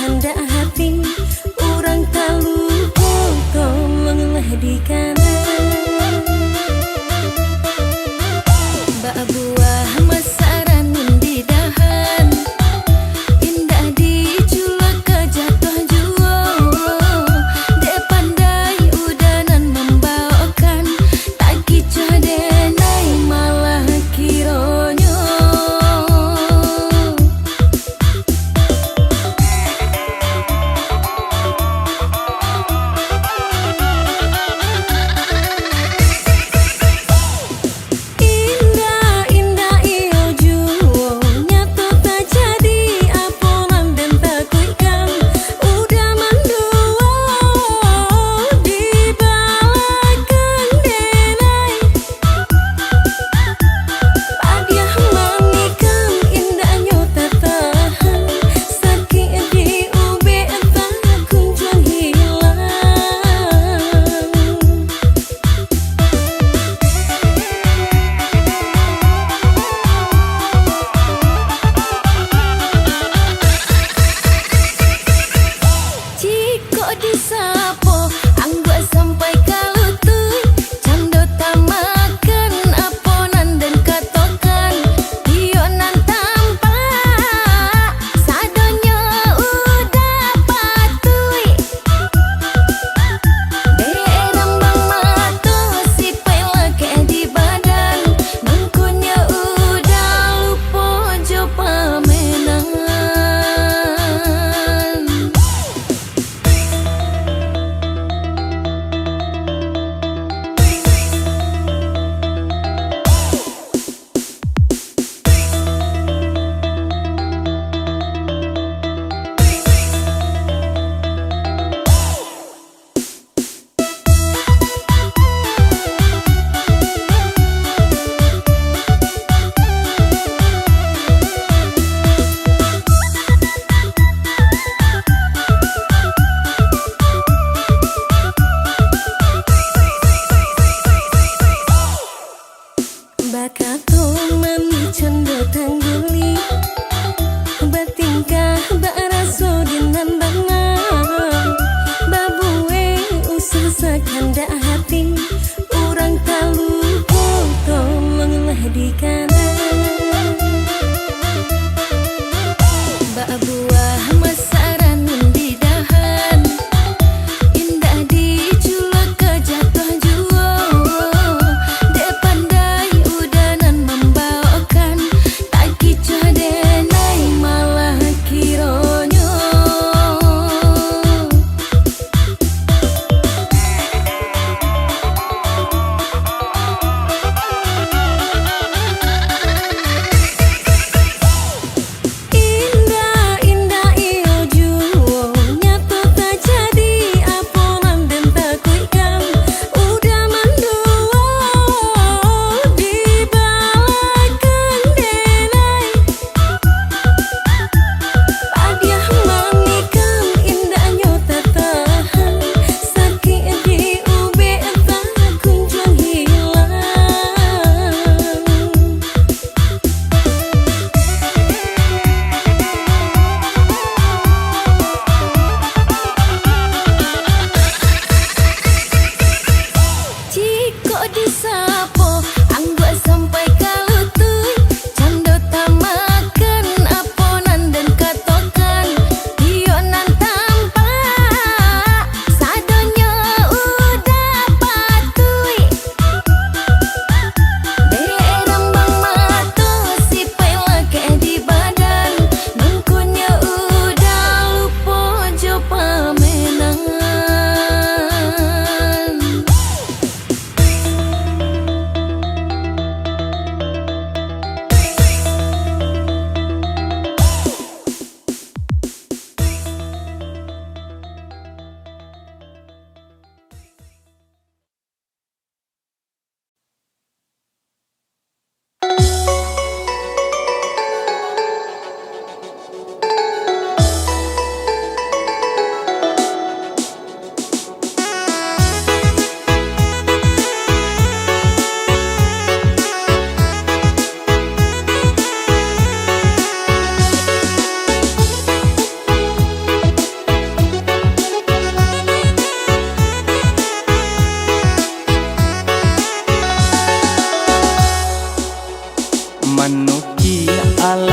tanda hati orang talu tolonglah di kanan bak buah masaran di dahan indah diculak ke jatuh jua dek pandai udanan membawakan tak kicau denai malah kironyo.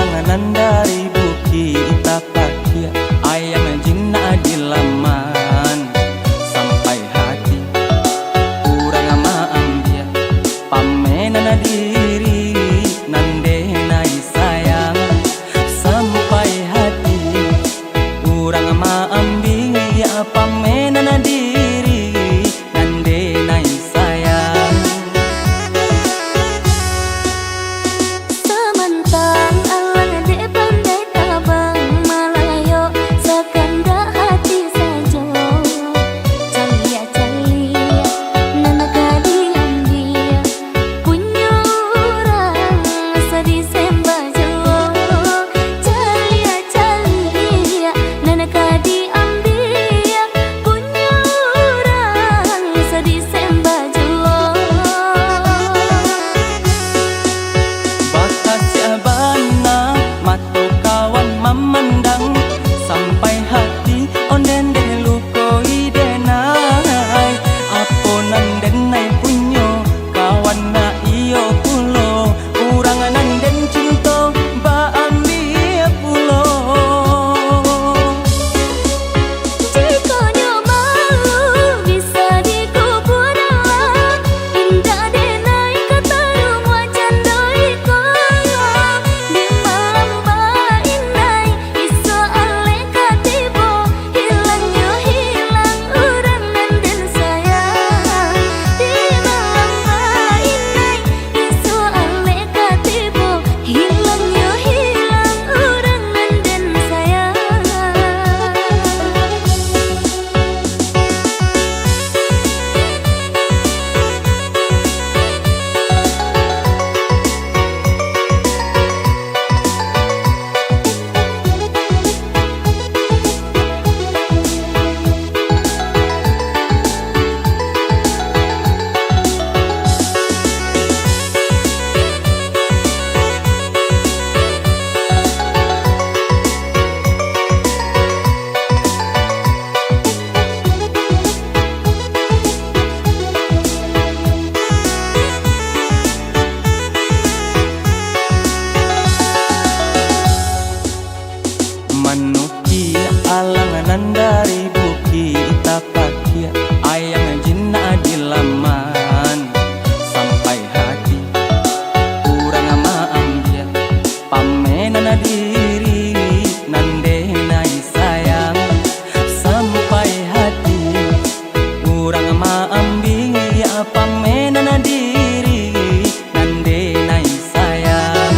alanganan dari bukit tapakia, ayam jinna di laman sampai hati kurang ama ambia pamenana diri nande nai sayang sampai hati kurang ama ambia pamenana diri nande nai sayang. Samantang alang dek pandai tabang malayo sakanda hati sajo calia calia nana kadiam dia punya orang sedih sembajo calia calia nana kadiam dia punya orang sedih sembajo. Bakasi abana mato kawan memandang sampai hati onden den lukoi denai aponan denai punyo kawan na iyo pulo uranganan den cinto ba ambia pulo. Jika malu bisa dikubur dalam indah denai katarum wajan doiko di malam bainai iso ale katibo hilang yo hilang urang nanden sayang di malam bainai iso ale katibo hilang yo hilang urang nanden sayang. Manuki alanganan dari bukit tapakia, ayam jinna di laman sampai hati kurang ama ambia pamenana diri nande nai sayang sampai hati kurang ama ambia pamenana diri nande nai sayang.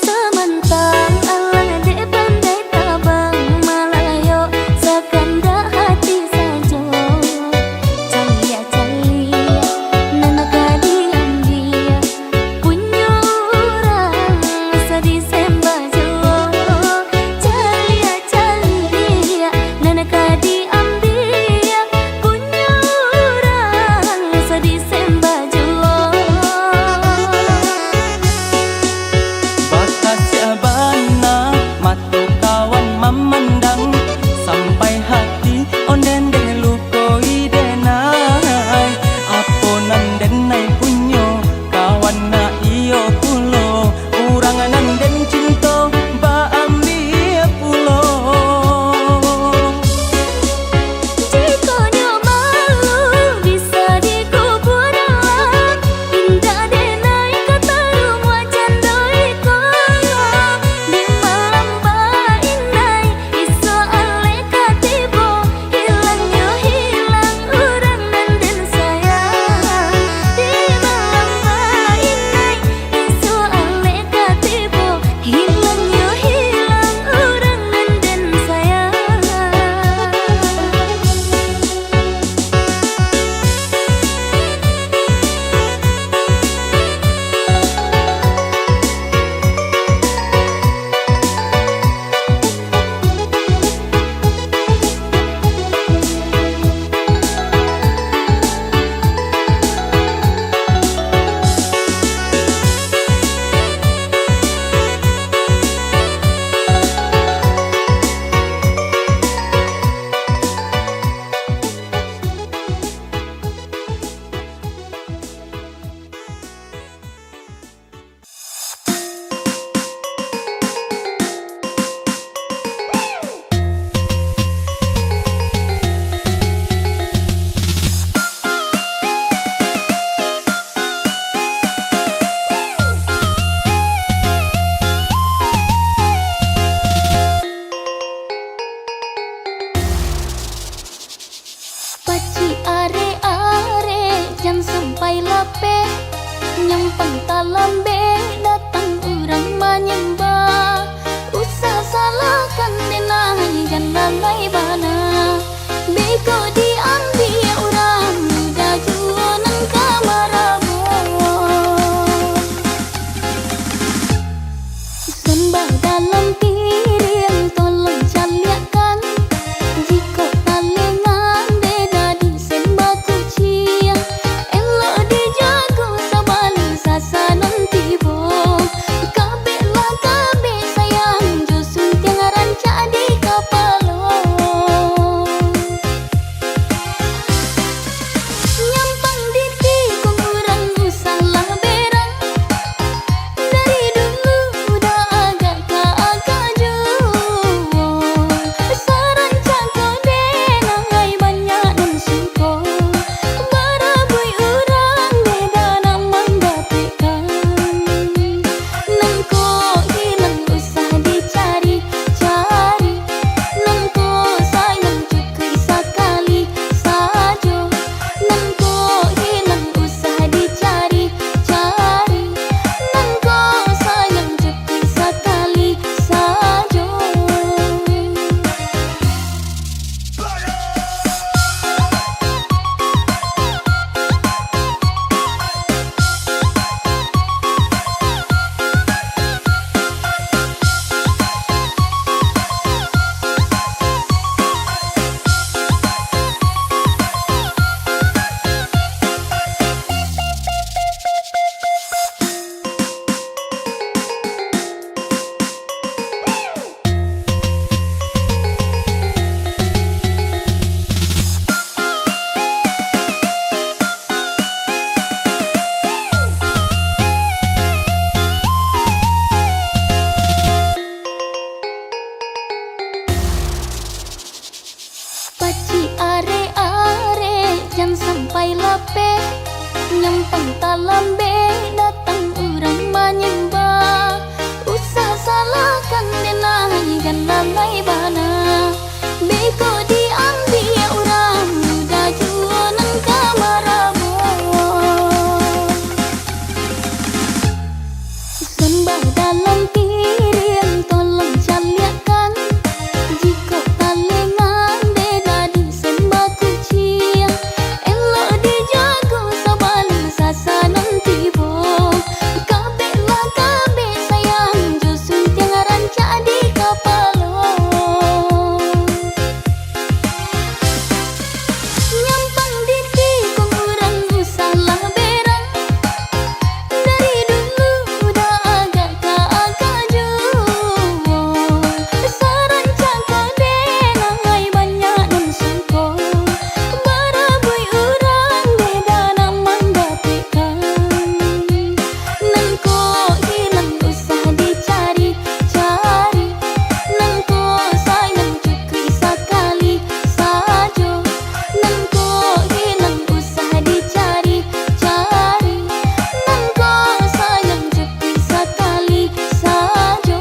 Samantang alang dek pandai tabang malayo sakanda hati sajo calia calia nana kadiam dia punya sembah dalam piring tolong caliakan. Jika talengan beda disembah kucing, elok dijaga sabaling sasanan tiba. Kabehlah kabeh sayang jusun tiang rancak di kapalo. Nyampang didi kong urang salah berang, dari dulu dah agak jua. Sarancak kode nangai banyak non sungko, barabui urang beda naman dapikan. Nan ko hilang usah dicari-cari, nan ko sayang cukri sekali saja. Nan ko hilang usah dicari-cari, nan ko sayang cukri sekali saja.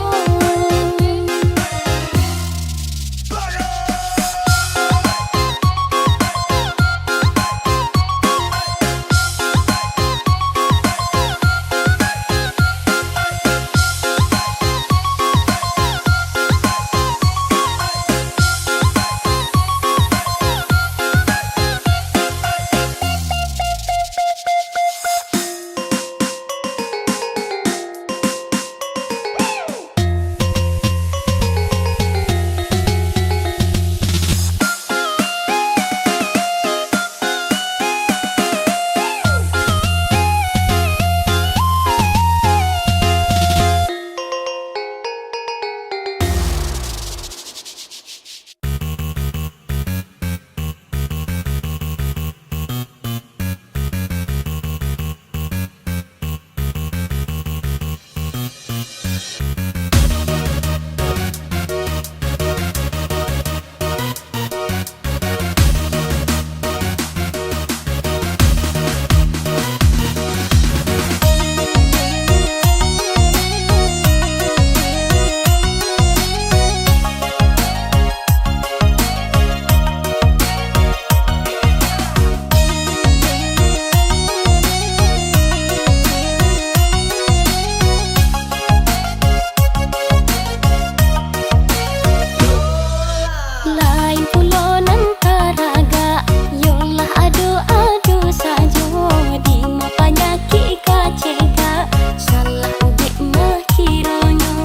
Lain pulau nan taraga, yolah adu-adu sajo. Di mapanyaki kacega, salah dek makironyo.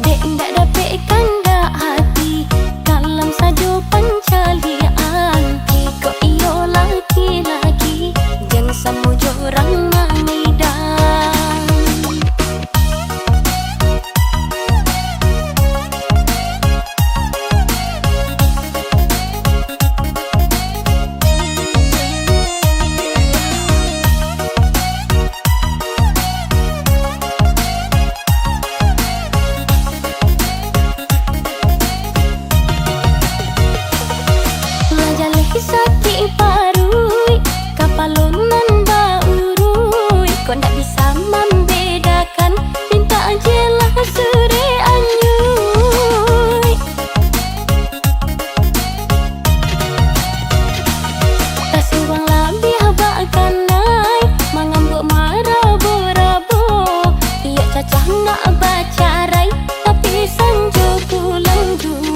Dek ndak dapet kanda hati, kalam sajo pancalian. Kiko iyo laki-laki, jangan samujo orang mamidan. Sakit parui, kapalonan baurui. Kau ndak bisa membedakan, minta jelas sure anyui. Tak siwang lebih habakkan nai, mangambuk marabo-rabo. Iya cacah nak bacarai, tapi sanjo pulang duo.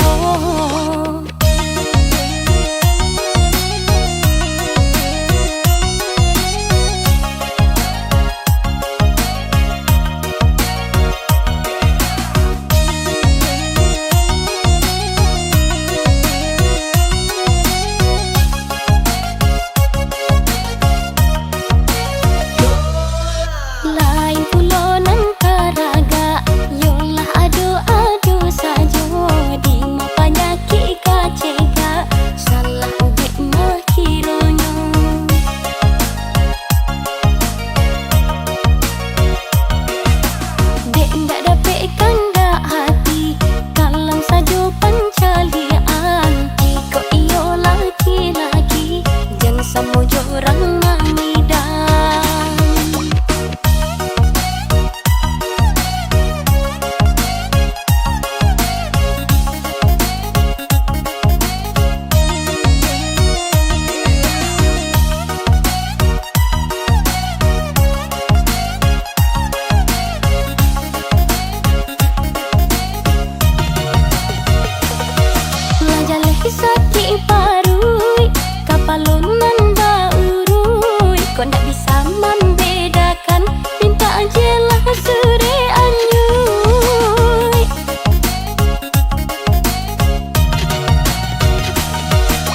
kau ndak bisa membedakan bintang jelas suri anyuy.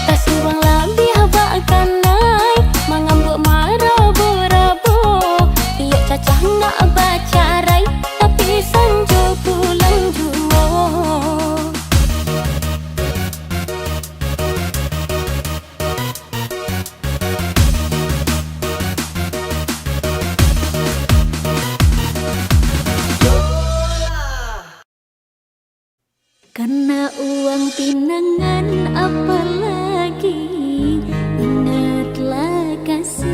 Tasuang labih bahkan naik mengambuk marabu-rabu. Iya cacah nak bacarai tapi sanjo pulang juo. Karena uang pinangan apalagi ingatlah kasih.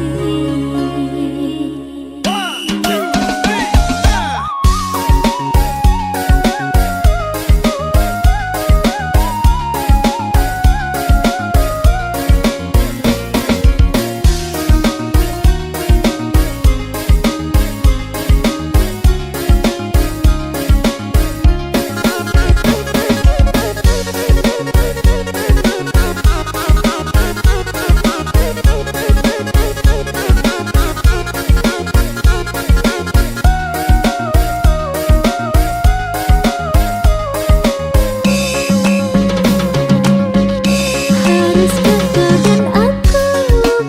Haruskah kau dan aku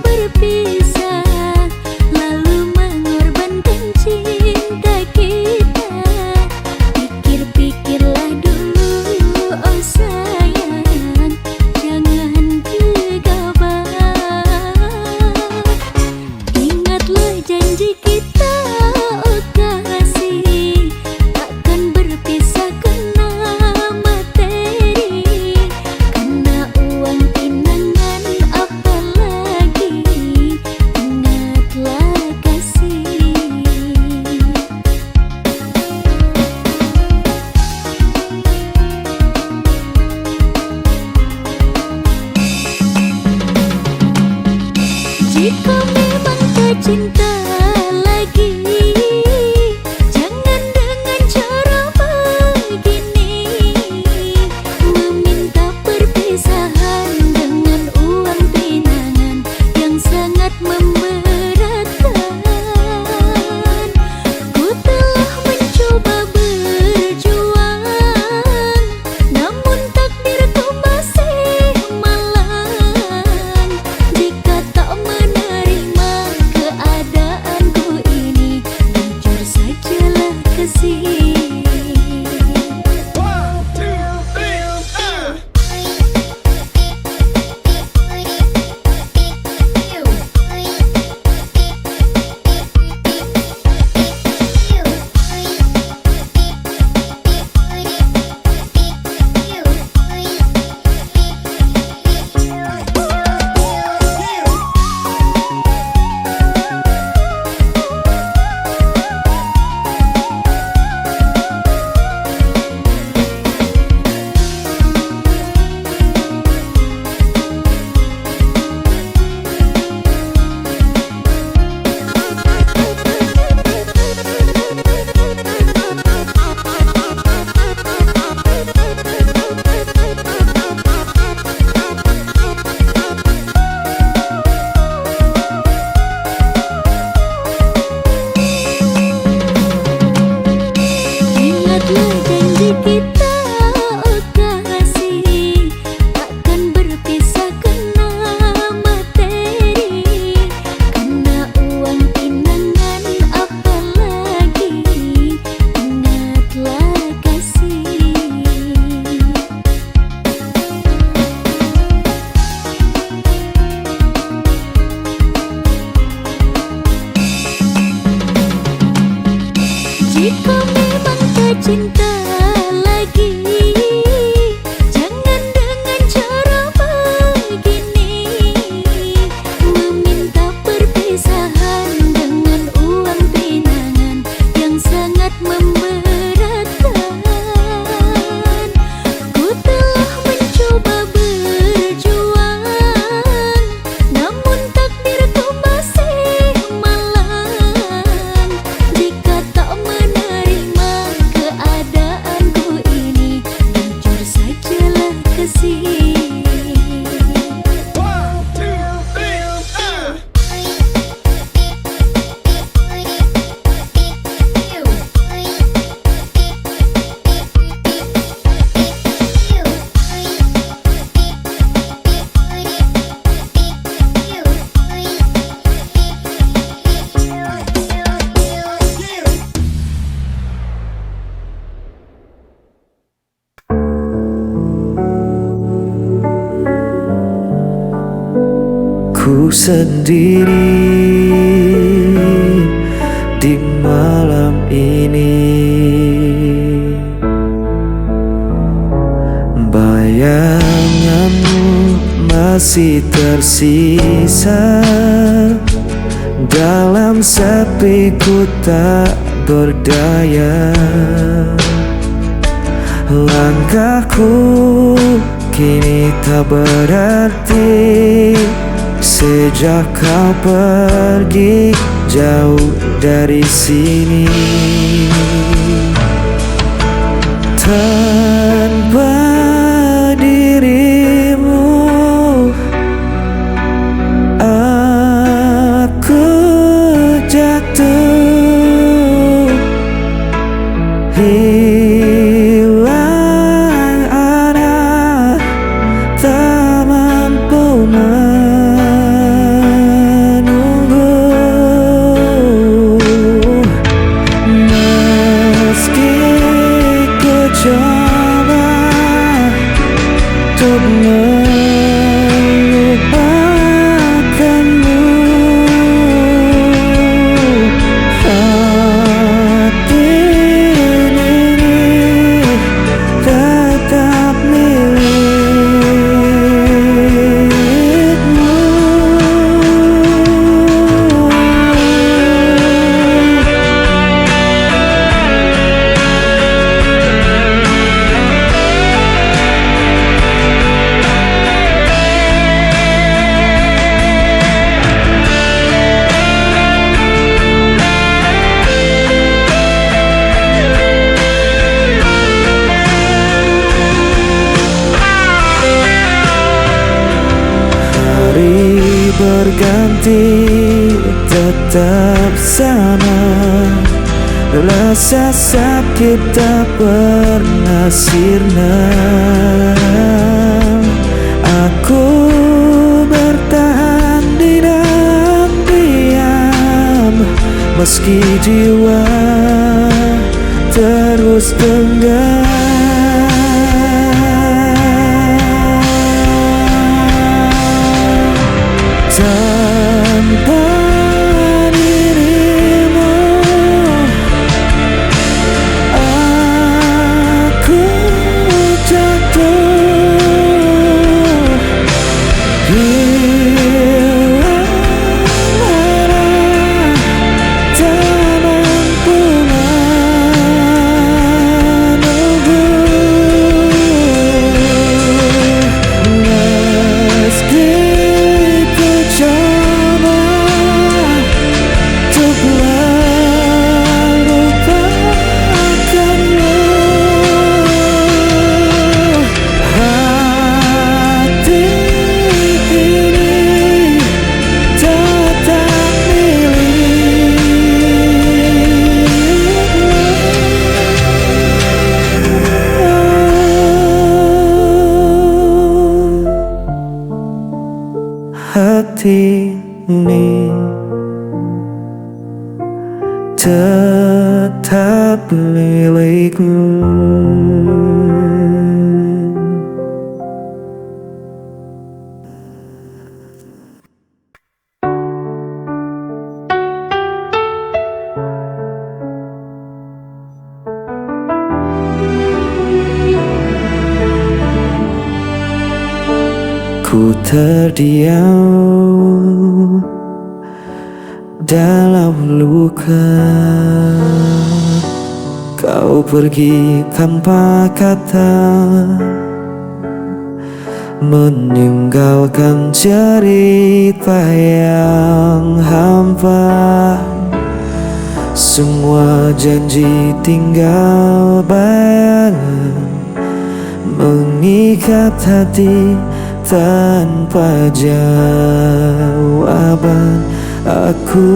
berpisah, lalu mengorbankan cinta kita? Pikir-pikirlah dulu, oh sayang, jangan gegabah. Ingatlah janji kita, oh kasih, takkan berpisah kena materi. Karena uang pinangan apalagi ingatlah kasih. Jika memang kau cinta lagi, jangan dengan cara begini, meminta perpisahan dengan uang pinangan yang sangat memberatkan. Ku telah mencoba berjuang, namun takdirku masih malang. Jika tak menerima keadaan sendiri di malam ini. Bayanganmu masih tersisa dalam sepiku tak berdaya. Langkahku kini tak berarti sejak kau pergi jauh dari sini. Tanpa dirimu aku jatuh, hilang arah, tak mampu menunggu. Meski ku coba untuk melupakanmu, hati ini tetap milikmu. Hari berganti tetap sama, rasa sakit tak pernah sirna. Aku bertahan di dalam diam, meski jiwa terus tenggelam. Tanpa dirimu aku jatuh, hilang arah, tak mampu menunggu. Meski ku coba untuk melupakanmu, hati ini tetap milikmu. Hati ini tetap milikmu. Ku terdiam dalam luka, kau pergi tanpa kata, meninggalkan cerita yang hampa. Semua janji tinggal bayangan, mengikat hati tanpa jawaban. Aku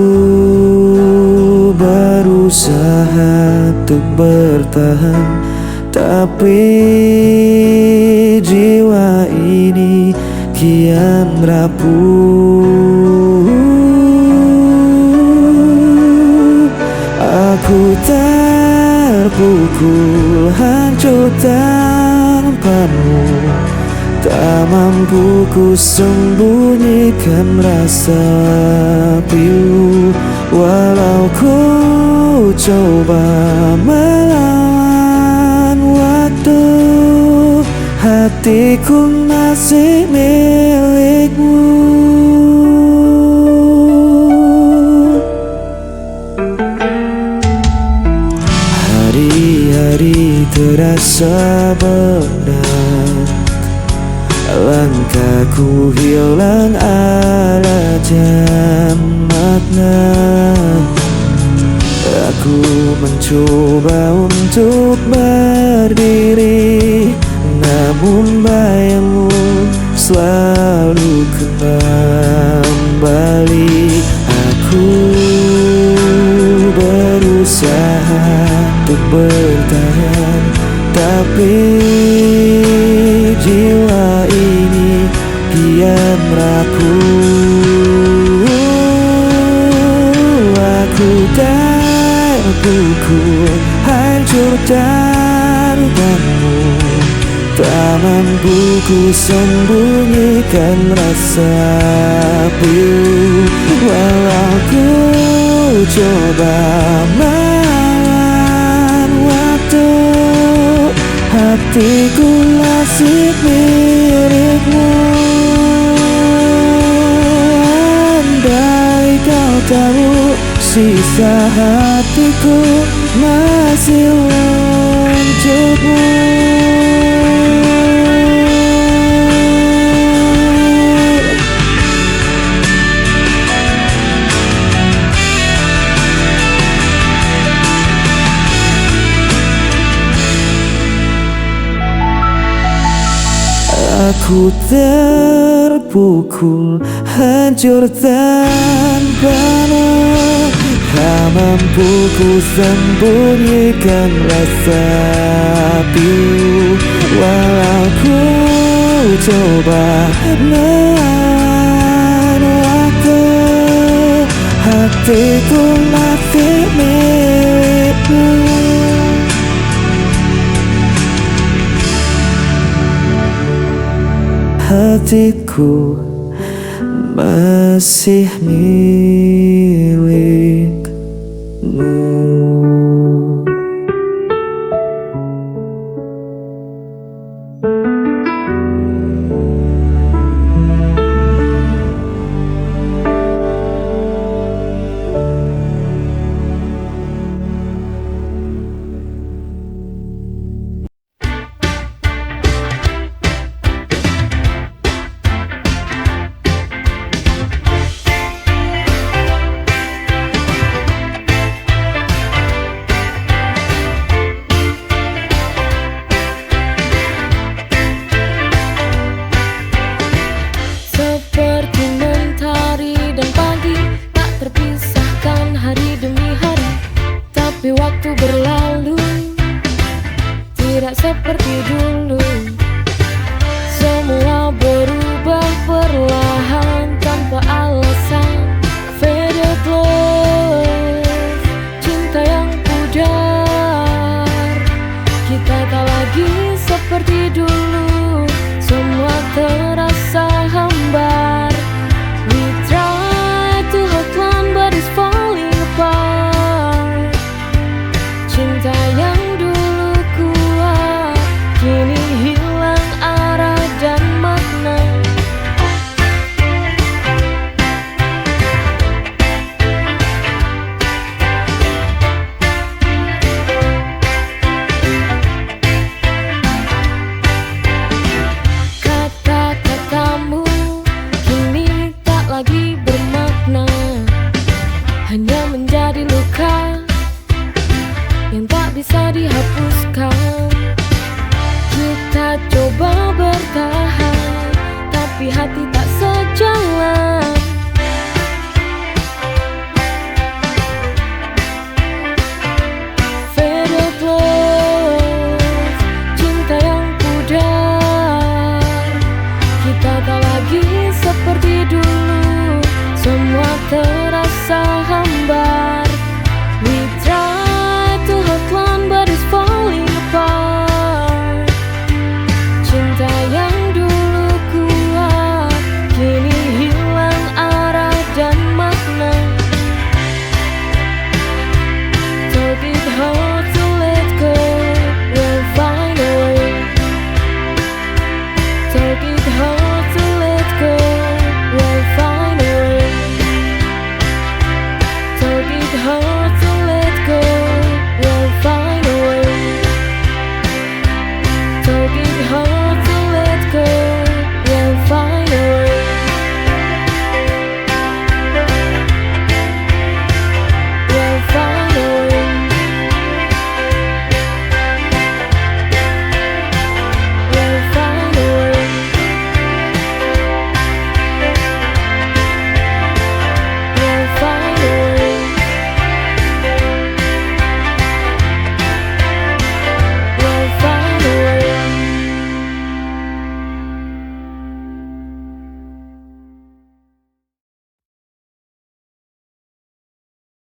berusaha untuk bertahan, tapi jiwa ini kian rapuh. Aku terpukul hancur tanpamu, Tak mampu ku sembunyikan rasa pilu, walau ku coba melawan waktu. Hatiku masih milikmu. Hari-hari terasa berat, langkahku hilang arah dan makna. Aku mencoba untuk berdiri, namun bayangmu selalu kembali. Aku berusaha untuk bertahan, tapi jiwa ini kian rapuh. Aku terpukul, hancur tanganmu. Tak mampu ku sembunyikan rasa pilu, walau ku coba melawan waktu. Hatiku masih milikmu. Andai kau tahu, sisa hatiku masih untukmu. Aku terpukul, hancur tanpamu. Tak mampu ku sembunyikan rasa pilu, walau ku coba melawan waktu. Hatiku masih milikmu. Hatiku masih milikmu.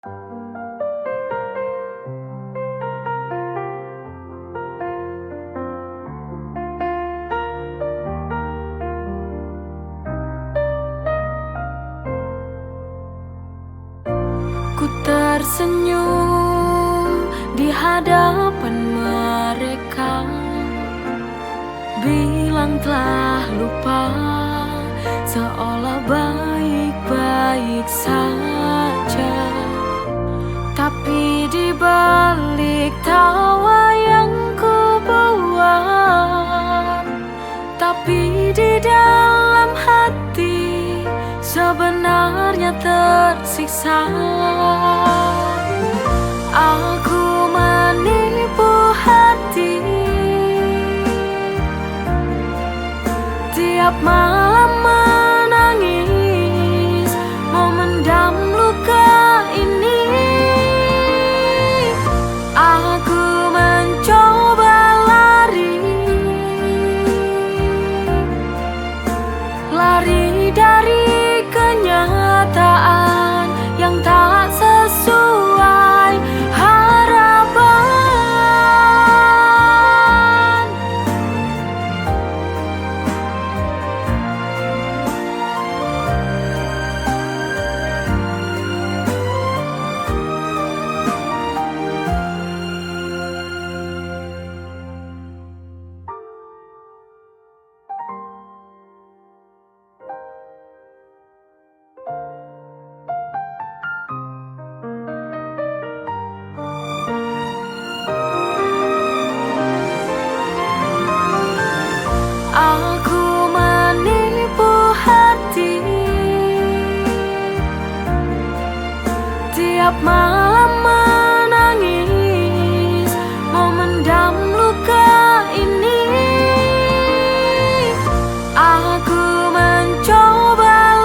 Ku tersenyum di hadapan mereka, bilang telah lupa, seolah baik-baik saja. Tapi di balik tawa yang ku buat, tapi di dalam hati sebenarnya tersiksa. Aku menipu hati, tiap malam menangis, memendam luka ini. Aku mencoba lari dari kenyataan yang tak sesuai harapan. Aku menipu hati, tiap malam menangis, memendam luka ini. Aku mencoba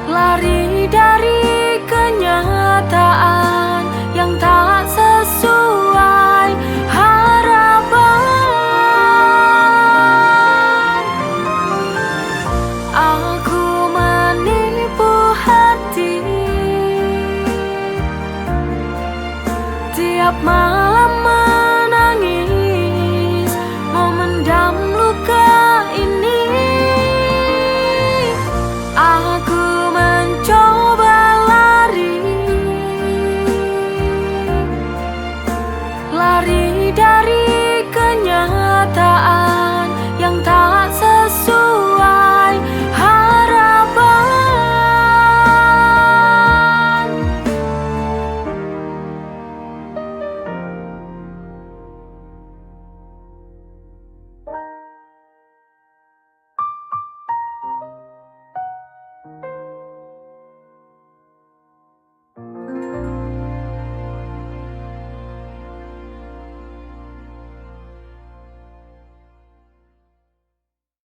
lari dari kenyataan yang tak sesuai harapan. Aku menipu hati, tiap malam